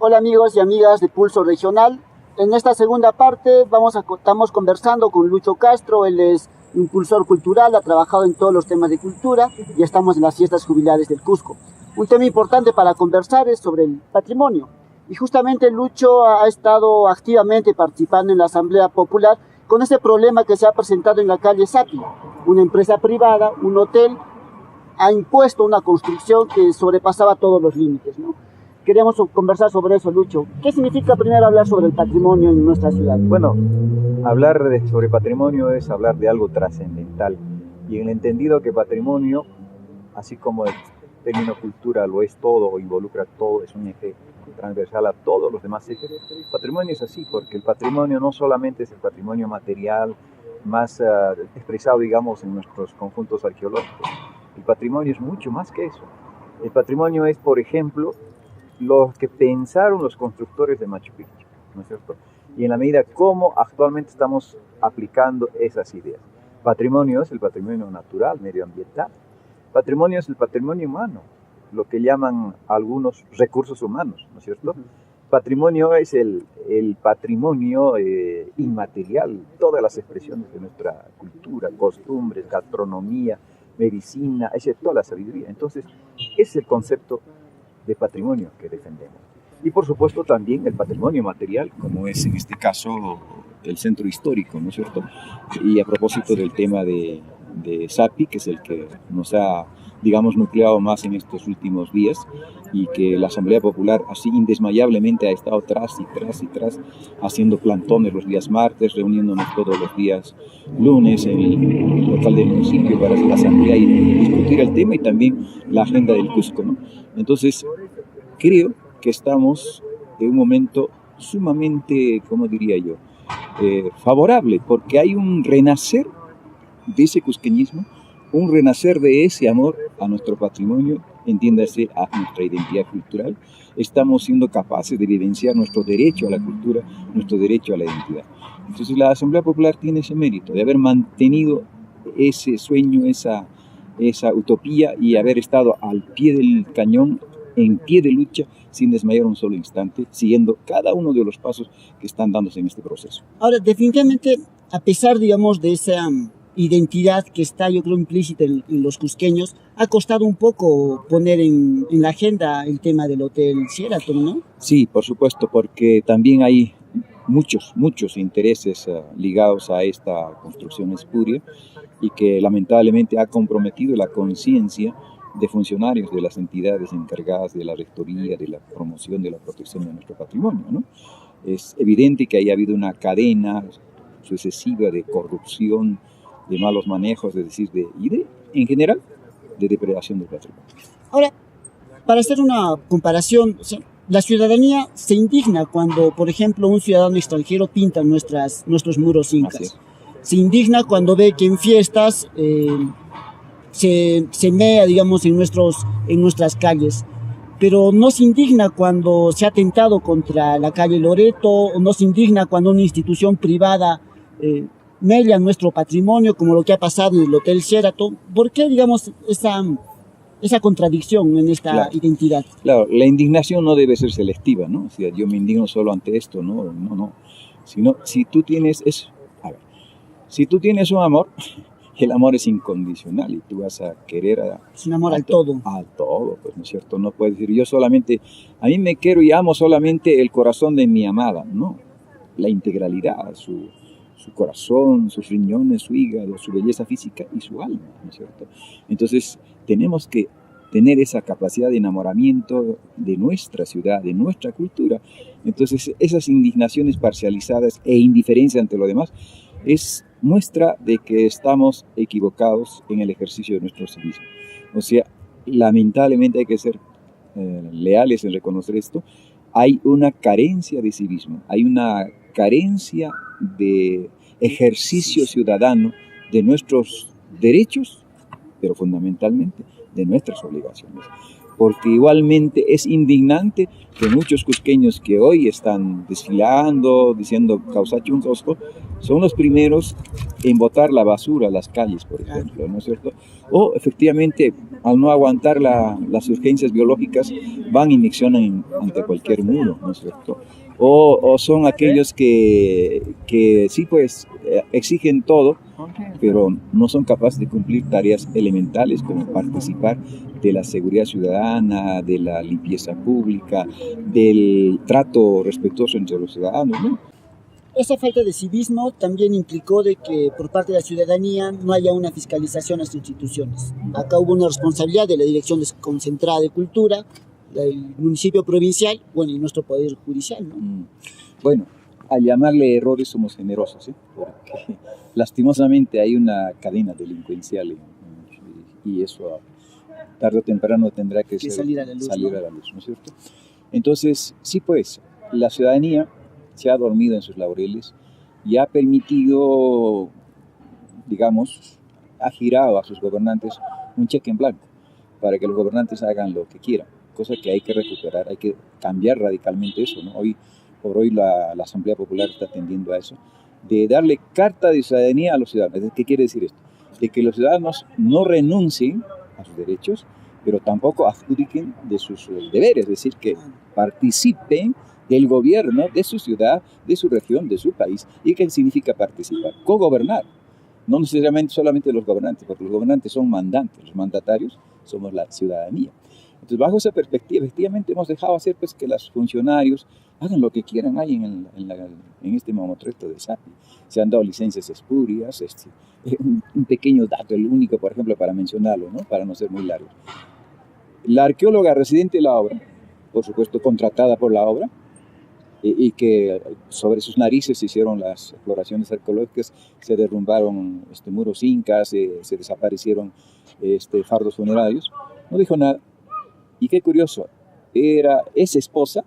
Hola amigos y amigas de Pulso Regional. En esta segunda parte estamos conversando con Lucho Castro. Él es impulsor cultural, ha trabajado en todos los temas de cultura y estamos en las fiestas jubilares del Cusco. Un tema importante para conversar es sobre el patrimonio. Y justamente Lucho ha estado activamente participando en la Asamblea Popular con ese problema que se ha presentado en la calle Sapi. Una empresa privada, un hotel, ha impuesto una construcción que sobrepasaba todos los límites, ¿no? Queríamos conversar sobre eso, Lucho. ¿Qué significa primero hablar sobre el patrimonio en nuestra ciudad? Bueno, sobre patrimonio es hablar de algo trascendental. Y en el entendido que patrimonio, así como el término cultura lo es todo o involucra todo, es un eje transversal a todos los demás ejes, patrimonio es así, porque el patrimonio no solamente es el patrimonio material más expresado, digamos, en nuestros conjuntos arqueológicos. El patrimonio es mucho más que eso. El patrimonio es, por ejemplo, los que pensaron los constructores de Machu Picchu, ¿no es cierto? Y en la medida como actualmente estamos aplicando esas ideas. Patrimonio es el patrimonio natural, medioambiental. Patrimonio es el patrimonio humano, lo que llaman algunos recursos humanos, ¿no es cierto? Patrimonio es el patrimonio inmaterial, todas las expresiones de nuestra cultura, costumbres, gastronomía, medicina, toda la sabiduría. Entonces, es el concepto de patrimonio que defendemos. Y por supuesto también el patrimonio material, como es en este caso el centro histórico, ¿no es cierto? Y a propósito del tema de Sapi, que es el que nos ha, digamos, nucleado más en estos últimos días, y que la Asamblea Popular así indesmayablemente ha estado tras y tras, haciendo plantones los días martes, reuniéndonos todos los días lunes en el local del municipio para hacer la asamblea y discutir el tema y también la agenda del Cusco, ¿no? Entonces, creo que estamos en un momento sumamente, ¿cómo diría yo?, favorable, porque hay un renacer de ese cusqueñismo, un renacer de ese amor a nuestro patrimonio, entiéndase a nuestra identidad cultural. Estamos siendo capaces de vivenciar nuestro derecho a la cultura, nuestro derecho a la identidad. Entonces la Asamblea Popular tiene ese mérito de haber mantenido ese sueño, esa utopía y haber estado al pie del cañón, en pie de lucha, sin desmayar un solo instante, siguiendo cada uno de los pasos que están dándose en este proceso. Ahora, definitivamente, a pesar, digamos, de esa identidad que está, yo creo, implícita en los cusqueños, ha costado un poco poner en la agenda el tema del Hotel Sheraton, ¿no? Sí, por supuesto, porque también hay muchos intereses ligados a esta construcción espuria y que lamentablemente ha comprometido la conciencia de funcionarios de las entidades encargadas de la rectoría, de la promoción, de la protección de nuestro patrimonio, ¿no? Es evidente que haya habido una cadena sucesiva de corrupción, de malos manejos, en general, de depredación del patrimonio. Ahora, para hacer una comparación, o sea, la ciudadanía se indigna cuando, por ejemplo, un ciudadano extranjero pinta nuestros muros incas. Se indigna cuando ve que en fiestas se mea, digamos, en nuestras calles. Pero no se indigna cuando se ha atentado contra la calle Loreto, o no se indigna cuando una institución privada mella nuestro patrimonio, como lo que ha pasado en el Hotel Sheraton. ¿Por qué, digamos, esa contradicción en esta identidad? Claro, la indignación no debe ser selectiva, ¿no? O sea, yo me indigno solo ante esto, no. Sino, si tú tienes un amor, el amor es incondicional y tú vas a querer es un amor al todo. Al todo, pues, ¿no es cierto? No puedes decir, a mí me quiero y amo solamente el corazón de mi amada, no. La integralidad, su corazón, sus riñones, su hígado, su belleza física y su alma, ¿no es cierto? Entonces, tenemos que tener esa capacidad de enamoramiento de nuestra ciudad, de nuestra cultura. Entonces, esas indignaciones parcializadas e indiferencia ante lo demás es muestra de que estamos equivocados en el ejercicio de nuestro civismo. O sea, lamentablemente hay que ser leales en reconocer esto. Hay una carencia de civismo, hay una carencia de ejercicio ciudadano de nuestros derechos, pero fundamentalmente de nuestras obligaciones. porque igualmente es indignante que muchos cusqueños que hoy están desfilando, diciendo Causachi un Cosco, son los primeros en botar la basura a las calles, por ejemplo, ¿no es cierto? O efectivamente, al no aguantar las urgencias biológicas, van y miccionan ante cualquier muro, ¿no es cierto? O son aquellos que sí, pues, exigen todo, pero no son capaces de cumplir tareas elementales como participar de la seguridad ciudadana, de la limpieza pública, del trato respetuoso entre los ciudadanos, ¿no? Esa falta de civismo también implicó de que por parte de la ciudadanía no haya una fiscalización a las instituciones. Acá hubo una responsabilidad de la Dirección Desconcentrada de Cultura, del municipio provincial, bueno, y nuestro Poder Judicial, ¿no? Bueno, al llamarle errores somos generosos, ¿eh? Porque lastimosamente hay una cadena delincuencial y eso tarde o temprano tendrá que salir a la luz, ¿no es cierto? Entonces, sí, pues, la ciudadanía se ha dormido en sus laureles y ha permitido, digamos, ha girado a sus gobernantes un cheque en blanco para que los gobernantes hagan lo que quieran, cosa que hay que recuperar, hay que cambiar radicalmente eso, ¿no? Por hoy la Asamblea Popular está tendiendo a eso, de darle carta de ciudadanía a los ciudadanos. ¿Qué quiere decir esto? De que los ciudadanos no renuncien a sus derechos, pero tampoco adjudiquen de sus deberes, es decir, que participen del gobierno de su ciudad, de su región, de su país. ¿Y qué significa participar? Cogobernar. No necesariamente solamente los gobernantes, porque los gobernantes son mandantes, los mandatarios somos la ciudadanía. Entonces, bajo esa perspectiva, efectivamente hemos dejado hacer pues, que los funcionarios hagan lo que quieran ahí en este mamotreto de SAPI. Se han dado licencias espurias, un pequeño dato, el único, por ejemplo, para mencionarlo, ¿no? Para no ser muy largo. La arqueóloga residente de la obra, por supuesto contratada por la obra, y que sobre sus narices se hicieron las exploraciones arqueológicas, se derrumbaron muros incas, se desaparecieron fardos funerarios, no dijo nada. Y qué curioso, es esposa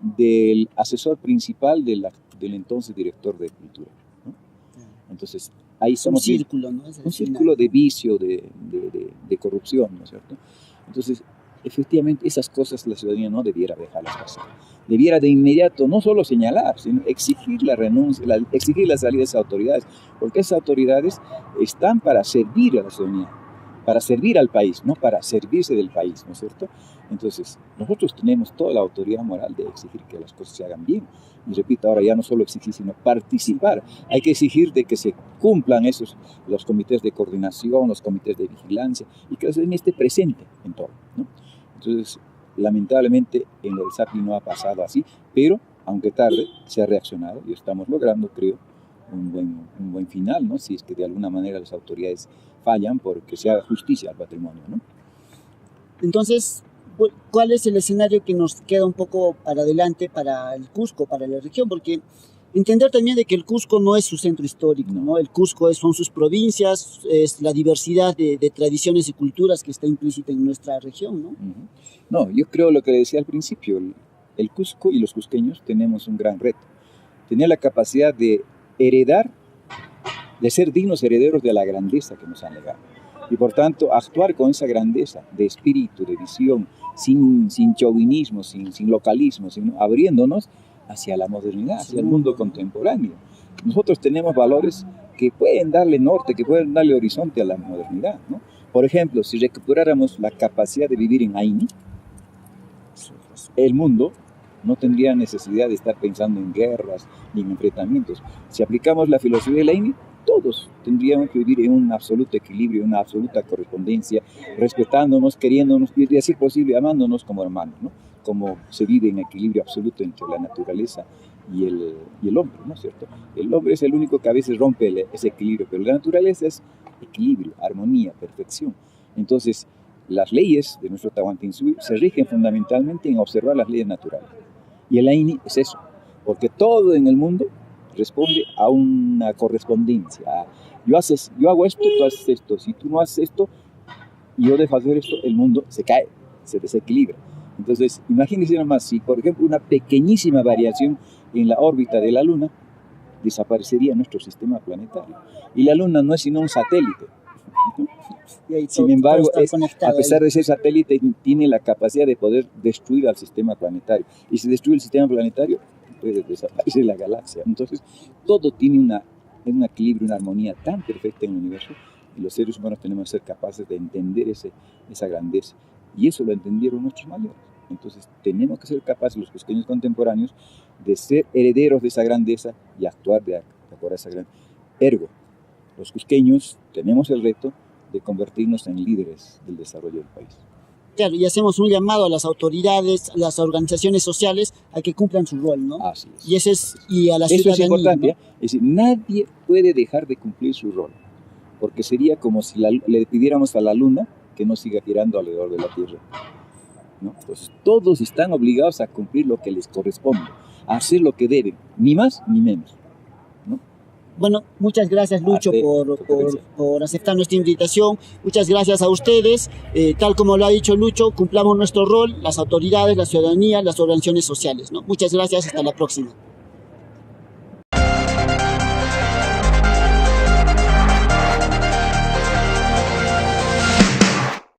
del asesor principal del entonces director de cultura, ¿no? Entonces, ahí somos un círculo, ¿no? Un círculo de vicio, de corrupción, ¿no es cierto? Entonces, efectivamente, esas cosas la ciudadanía no debiera dejarlas pasar. Debiera de inmediato no solo señalar, sino exigir la renuncia, exigir la salida de esas autoridades, porque esas autoridades están para servir a la ciudadanía, para servir al país, no para servirse del país, ¿no es cierto? Entonces, nosotros tenemos toda la autoridad moral de exigir que las cosas se hagan bien. Y repito, ahora ya no solo exigir, sino participar. Hay que exigir de que se cumplan los comités de coordinación, los comités de vigilancia, y que la ciudadanía esté presente en todo, ¿no? Entonces, lamentablemente, en lo del SAPI no ha pasado así, pero, aunque tarde, se ha reaccionado y estamos logrando, creo, un buen final, ¿no? Si es que de alguna manera las autoridades fallan porque se haga justicia al patrimonio, ¿no? Entonces, ¿cuál es el escenario que nos queda un poco para adelante para el Cusco, para la región? Porque entender también de que el Cusco no es su centro histórico, ¿no? El Cusco son sus provincias, es la diversidad de tradiciones y culturas que está implícita en nuestra región, ¿no? No, yo creo lo que le decía al principio, el Cusco y los cusqueños tenemos un gran reto. Tener la capacidad de heredar, de ser dignos herederos de la grandeza que nos han legado. Y por tanto, actuar con esa grandeza de espíritu, de visión, sin chauvinismo, sin localismo, sino abriéndonos hacia la modernidad, hacia el mundo contemporáneo. Nosotros tenemos valores que pueden darle norte, que pueden darle horizonte a la modernidad, ¿no? Por ejemplo, si recuperáramos la capacidad de vivir en Aini, el mundo no tendría necesidad de estar pensando en guerras ni en enfrentamientos. Si aplicamos la filosofía de Aini, todos tendríamos que vivir en un absoluto equilibrio, una absoluta correspondencia, respetándonos, queriéndonos y, de ser posible, amándonos como hermanos, ¿no? Como se vive en equilibrio absoluto entre la naturaleza y el hombre, ¿no es cierto? El hombre es el único que a veces rompe ese equilibrio, pero la naturaleza es equilibrio, armonía, perfección. Entonces, las leyes de nuestro Tahuantinsuyo se rigen fundamentalmente en observar las leyes naturales. Y el Aini es eso, porque todo en el mundo responde a una correspondencia. Yo hago esto, tú haces esto. Si tú no haces esto y yo dejo hacer esto, el mundo se cae, se desequilibra. Entonces, imagínense nomás, si por ejemplo una pequeñísima variación en la órbita de la Luna, desaparecería nuestro sistema planetario. Y la Luna no es sino un satélite, ¿no? Y ahí Sin todo embargo, está conectado a pesar ahí. de ser satélite, tiene la capacidad de poder destruir al sistema planetario. Y si destruye el sistema planetario, puede desaparecer la galaxia. Entonces, todo tiene un equilibrio, una armonía tan perfecta en el universo, y los seres humanos tenemos que ser capaces de entender esa grandeza. Y eso lo entendieron nuestros mayores. Entonces, tenemos que ser capaces, los cusqueños contemporáneos, de ser herederos de esa grandeza y actuar de acuerdo a esa grandeza. Ergo, los cusqueños tenemos el reto de convertirnos en líderes del desarrollo del país. Claro, y hacemos un llamado a las autoridades, a las organizaciones sociales, a que cumplan su rol, ¿no? Así es. Y ese es, y a la Eso ciudadanía, es importante, ¿no? Es decir, nadie puede dejar de cumplir su rol, porque sería como si le pidiéramos a la luna que no siga girando alrededor de la Tierra, ¿no? Entonces, todos están obligados a cumplir lo que les corresponde, a hacer lo que deben, ni más ni menos, ¿no? Bueno, muchas gracias, Lucho, por aceptar nuestra invitación. Muchas gracias a ustedes. Tal como lo ha dicho Lucho, cumplamos nuestro rol, las autoridades, la ciudadanía, las organizaciones sociales, ¿no? Muchas gracias, hasta la próxima.